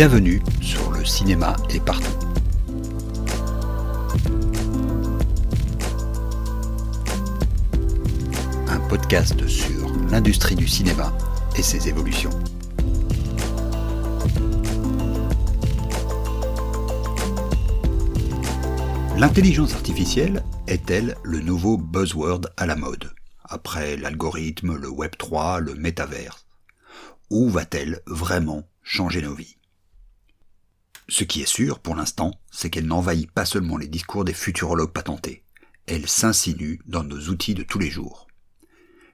Bienvenue sur Le cinéma est partout. Un podcast sur l'industrie du cinéma et ses évolutions. L'intelligence artificielle est-elle le nouveau buzzword à la mode, après l'algorithme, le Web 3, le métaverse? Ou va-t-elle vraiment changer nos vies? Ce qui est sûr, pour l'instant, c'est qu'elle n'envahit pas seulement les discours des futurologues patentés. Elle s'insinue dans nos outils de tous les jours.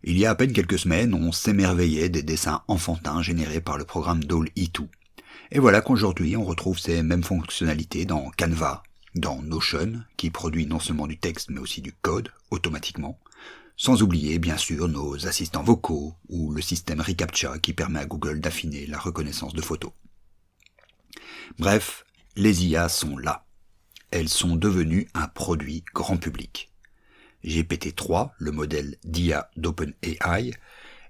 Il y a à peine quelques semaines, on s'émerveillait des dessins enfantins générés par le programme DALL-E 2. Et voilà qu'aujourd'hui, on retrouve ces mêmes fonctionnalités dans Canva, dans Notion, qui produit non seulement du texte mais aussi du code, automatiquement, sans oublier bien sûr nos assistants vocaux ou le système reCAPTCHA qui permet à Google d'affiner la reconnaissance de photos. Bref, les IA sont là. Elles sont devenues un produit grand public. GPT-3, le modèle d'IA d'OpenAI,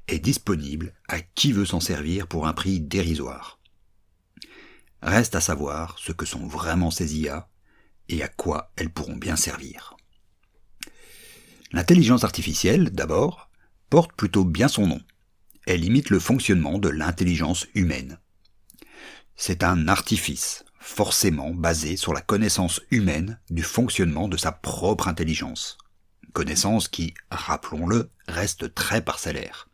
est disponible à qui veut s'en servir pour un prix dérisoire. Reste à savoir ce que sont vraiment ces IA et à quoi elles pourront bien servir. L'intelligence artificielle, d'abord, porte plutôt bien son nom. Elle imite le fonctionnement de l'intelligence humaine. C'est un artifice, forcément basé sur la connaissance humaine du fonctionnement de sa propre intelligence. Connaissance qui, rappelons-le, reste très parcellaire.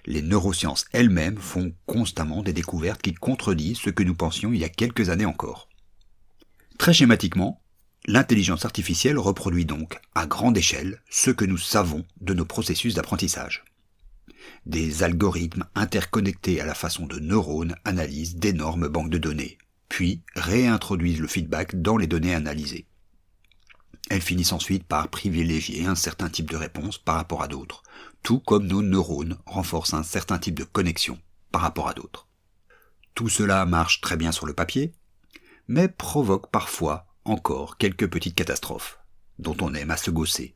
Les neurosciences elles-mêmes font constamment des découvertes qui contredisent ce que nous pensions il y a quelques années encore. Très schématiquement, l'intelligence artificielle reproduit donc, à grande échelle, ce que nous savons de nos processus d'apprentissage. Des algorithmes interconnectés à la façon de neurones analysent d'énormes banques de données, puis réintroduisent le feedback dans les données analysées. Elles finissent ensuite par privilégier un certain type de réponse par rapport à d'autres, tout comme nos neurones renforcent un certain type de connexion par rapport à d'autres. Tout cela marche très bien sur le papier, mais provoque parfois encore quelques petites catastrophes, dont on aime à se gausser,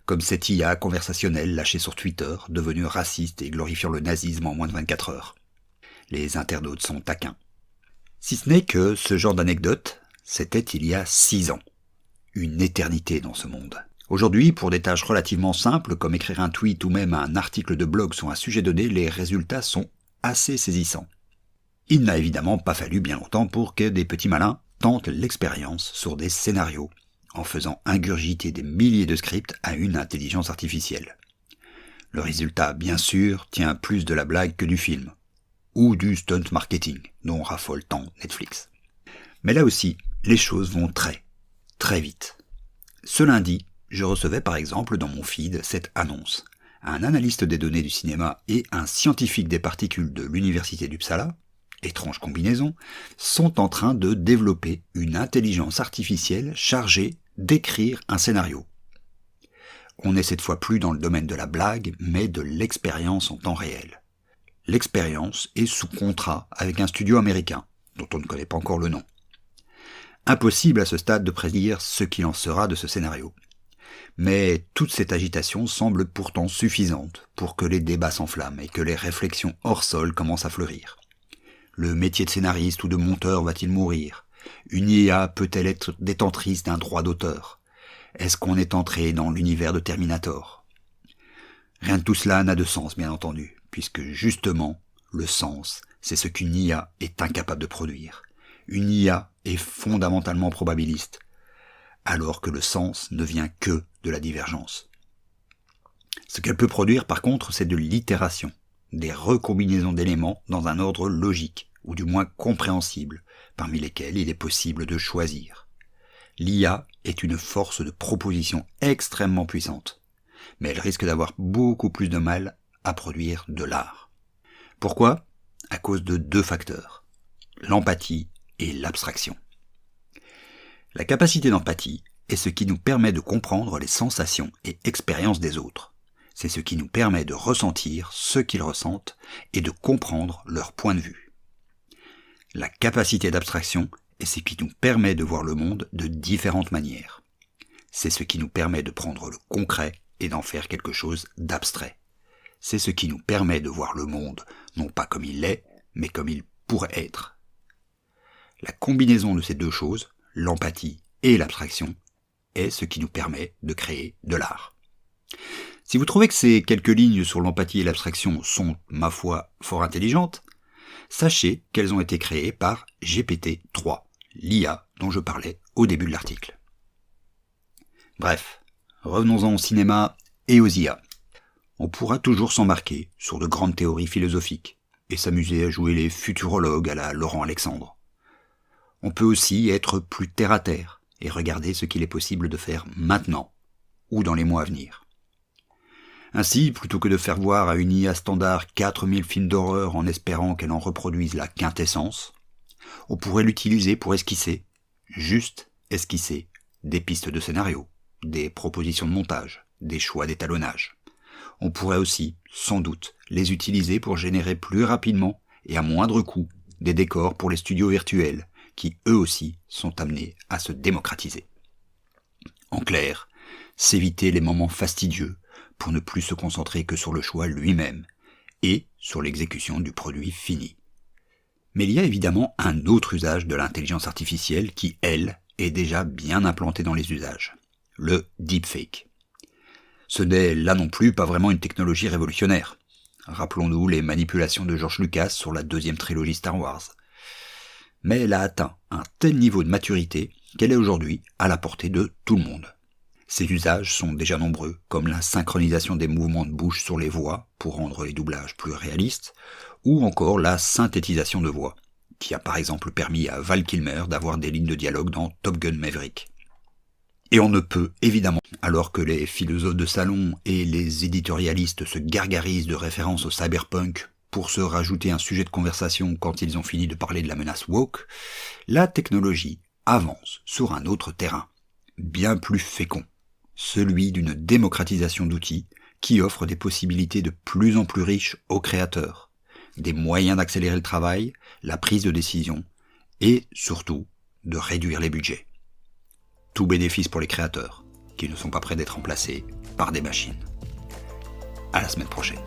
comme cette IA conversationnelle lâchée sur Twitter, devenue raciste et glorifiant le nazisme en moins de 24 heures. Les internautes sont taquins. Si ce n'est que ce genre d'anecdote, c'était il y a 6 ans. Une éternité dans ce monde. Aujourd'hui, pour des tâches relativement simples, comme écrire un tweet ou même un article de blog sur un sujet donné, les résultats sont assez saisissants. Il n'a évidemment pas fallu bien longtemps pour que des petits malins tentent l'expérience sur des scénarios, en faisant ingurgiter des milliers de scripts à une intelligence artificielle. Le résultat, bien sûr, tient plus de la blague que du film, ou du stunt marketing, dont raffole tant Netflix. Mais là aussi, les choses vont très vite. Ce lundi, je recevais par exemple dans mon feed cette annonce. Un analyste des données du cinéma et un scientifique des particules de l'université d'Uppsala, étrange combinaison, sont en train de développer une intelligence artificielle chargée d'écrire un scénario. On n'est cette fois plus dans le domaine de la blague, mais de l'expérience en temps réel. L'expérience est sous contrat avec un studio américain, dont on ne connaît pas encore le nom. Impossible à ce stade de prédire ce qu'il en sera de ce scénario. Mais toute cette agitation semble pourtant suffisante pour que les débats s'enflamment et que les réflexions hors sol commencent à fleurir. Le métier de scénariste ou de monteur va-t-il mourir? Une IA peut-elle être détentrice d'un droit d'auteur? Est-ce qu'on est entré dans l'univers de Terminator? Rien de tout cela n'a de sens, bien entendu, puisque justement, le sens, c'est ce qu'une IA est incapable de produire. Une IA est fondamentalement probabiliste, alors que le sens ne vient que de la divergence. Ce qu'elle peut produire, par contre, c'est de l'itération, des recombinaisons d'éléments dans un ordre logique, ou du moins compréhensible, parmi lesquels il est possible de choisir. L'IA est une force de proposition extrêmement puissante, mais elle risque d'avoir beaucoup plus de mal à produire de l'art. Pourquoi ? À cause de 2 facteurs, l'empathie et l'abstraction. La capacité d'empathie est ce qui nous permet de comprendre les sensations et expériences des autres. C'est ce qui nous permet de ressentir ce qu'ils ressentent et de comprendre leur point de vue. La capacité d'abstraction est ce qui nous permet de voir le monde de différentes manières. C'est ce qui nous permet de prendre le concret et d'en faire quelque chose d'abstrait. C'est ce qui nous permet de voir le monde, non pas comme il est, mais comme il pourrait être. La combinaison de ces deux choses, l'empathie et l'abstraction, est ce qui nous permet de créer de l'art. Si vous trouvez que ces quelques lignes sur l'empathie et l'abstraction sont, ma foi, fort intelligentes, sachez qu'elles ont été créées par GPT-3, l'IA dont je parlais au début de l'article. Bref, revenons-en au cinéma et aux IA. On pourra toujours s'embarquer sur de grandes théories philosophiques et s'amuser à jouer les futurologues à la Laurent Alexandre. On peut aussi être plus terre à terre et regarder ce qu'il est possible de faire maintenant ou dans les mois à venir. Ainsi, plutôt que de faire voir à une IA standard 4000 films d'horreur en espérant qu'elle en reproduise la quintessence, on pourrait l'utiliser pour esquisser, juste esquisser, des pistes de scénario, des propositions de montage, des choix d'étalonnage. On pourrait aussi, sans doute, les utiliser pour générer plus rapidement et à moindre coût des décors pour les studios virtuels, qui eux aussi sont amenés à se démocratiser. En clair, s'éviter les moments fastidieux pour ne plus se concentrer que sur le choix lui-même et sur l'exécution du produit fini. Mais il y a évidemment un autre usage de l'intelligence artificielle qui, elle, est déjà bien implantée dans les usages, le deepfake. Ce n'est là non plus pas vraiment une technologie révolutionnaire. Rappelons-nous les manipulations de George Lucas sur la deuxième trilogie Star Wars. Mais elle a atteint un tel niveau de maturité qu'elle est aujourd'hui à la portée de tout le monde. Ces usages sont déjà nombreux, comme la synchronisation des mouvements de bouche sur les voix pour rendre les doublages plus réalistes, ou encore la synthétisation de voix, qui a par exemple permis à Val Kilmer d'avoir des lignes de dialogue dans Top Gun Maverick. Et on ne peut évidemment, alors que les philosophes de salon et les éditorialistes se gargarisent de références au cyberpunk pour se rajouter un sujet de conversation quand ils ont fini de parler de la menace woke, la technologie avance sur un autre terrain, bien plus fécond, celui d'une démocratisation d'outils qui offre des possibilités de plus en plus riches aux créateurs, des moyens d'accélérer le travail, la prise de décision et surtout de réduire les budgets. Tout bénéfice pour les créateurs qui ne sont pas prêts d'être remplacés par des machines. À la semaine prochaine.